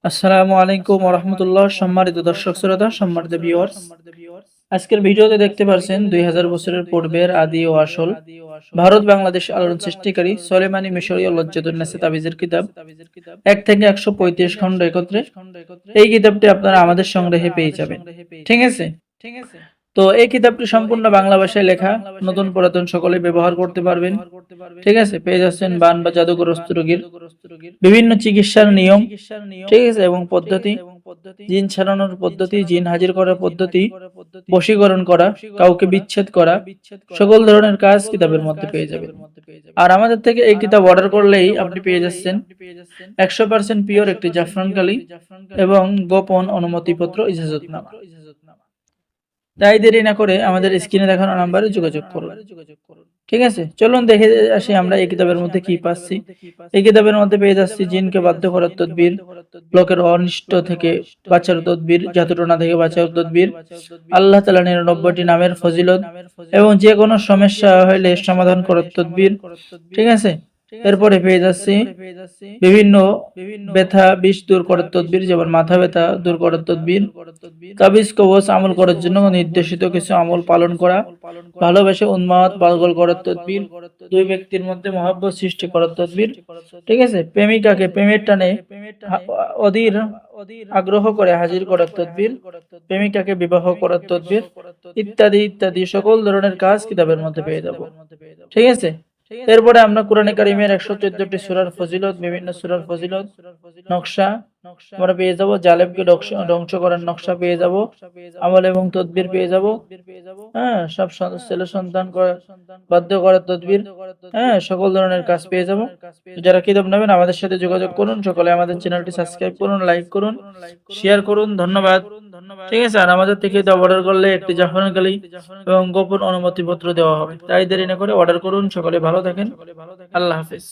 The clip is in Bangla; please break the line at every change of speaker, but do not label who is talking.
আসসালামু আলাইকুম ওয়া রাহমাতুল্লাহ। সম্মানিত দর্শক শ্রোতা, সম্মানিত ভিউয়ার্স, আজকের ভিডিওতে দেখতে পারছেন 2000 বছরের পূর্বের আদি ও আসল ভারত বাংলাদেশ আলোড়ন সৃষ্টিকারী সোলেমানি মিশরীয় লজ্জাতুন্নেসা তাবিজের কিতাব 1 থেকে 135 খণ্ড একত্রে। এই কিতাবটি আপনারা আমাদের সংগ্রহে পেয়ে যাবেন। ঠিক আছে? তো এই কিতাবটি সম্পূর্ণ বাংলা ভাষায় লেখা, নতুন পুরাতন সকলেই ব্যবহার করতে পারবেন। ঠিক আছে? পেয়ে যাচ্ছেন বান বা জাদুগ্রস্ত রোগীর বিভিন্ন চিকিৎসার নিয়ম, ঠিক আছে, এবং পদ্ধতি, জিন ছাড়ানোর পদ্ধতি, জিন হাজির করার পদ্ধতি, বশীকরণ করা, কাউকে বিচ্ছেদ করা, সকল ধরনের কাজ কিতাবের মধ্যে পেয়ে যাবেন। আর আমাদের থেকে এই কিতাব অর্ডার করলেই আপনি পেয়ে যাচ্ছেন 100% পিওর একটি জাফরান কালি এবং গোপন অনুমতিপত্র, ইজাজতনামা। তাই দেরি না করে আমাদের স্ক্রিনে দেখানো নাম্বারে যোগাযোগ করুন। ঠিক আছে, চলুন দেখে আসি আমরা এই কিতাবের মধ্যে কি পাচ্ছি। এই কিতাবের মধ্যে পেয়ে যাচ্ছি জিনকে বাধ্য করার তদবির, লোকের অনিষ্ট থেকে বাঁচার তদবির, জাদুটনা থেকে বাঁচার তদবির, আল্লাহ তাআলা 99টি নামের ফজিলত এবং যে কোনো সমস্যা হলে সমাধান করার তদবির। ঠিক আছে, এরপরে পেয়ে যাচ্ছি বিভিন্ন ব্যথা বিষ দূর করার তদবির, যেমন মাথা ব্যথা দূর করার তদবির, তাবিজ কবচ আমল করার জন্য নির্দেশিত কিছু আমল পালন করা, ভালোবেসে উন্মাদ পাগল করার তদবির, দুই ব্যক্তির মধ্যে মহব্বত সৃষ্টি করার তদবির। ঠিক আছে, প্রেমিকাকে প্রেমের টানে অধীর আগ্রহ করে হাজির করার তদবির, প্রেমিকাকে বিবাহ করার তদবির, ইত্যাদি ইত্যাদি সকল ধরনের কাজ কিতাবের মধ্যে পেয়ে যাব। ঠিক আছে, এরপরে আমরা কোরআনে কারিমের 114টি সূরার ফজিলত, বিভিন্ন সূরার ফজিলত নকশা আমরা পেয়ে যাব, জালেমকে ধ্বংস করার নকশা পেয়ে যাব, আমল এবং তদবির পেয়ে যাব। হ্যাঁ, সব ছেলে সন্তান বাধ্য করার তদবির, হ্যাঁ, সকল ধরনের কাজ পেয়ে যাব। যারা কিতাব নেবেন আমাদের সাথে যোগাযোগ করুন। সকলে আমাদের চ্যানেলটি সাবস্ক্রাইব করুন, লাইক করুন, শেয়ার করুন। ধন্যবাদ। ঠিক আছে, আর আমাদের থেকে এটা অর্ডার করলে একটি জাফরান কালি এবং গোপন অনুমতিপত্র দেওয়া হবে। তাই দেরি না করে অর্ডার করুন। সকলে ভালো থাকেন। আল্লাহ হাফেজ।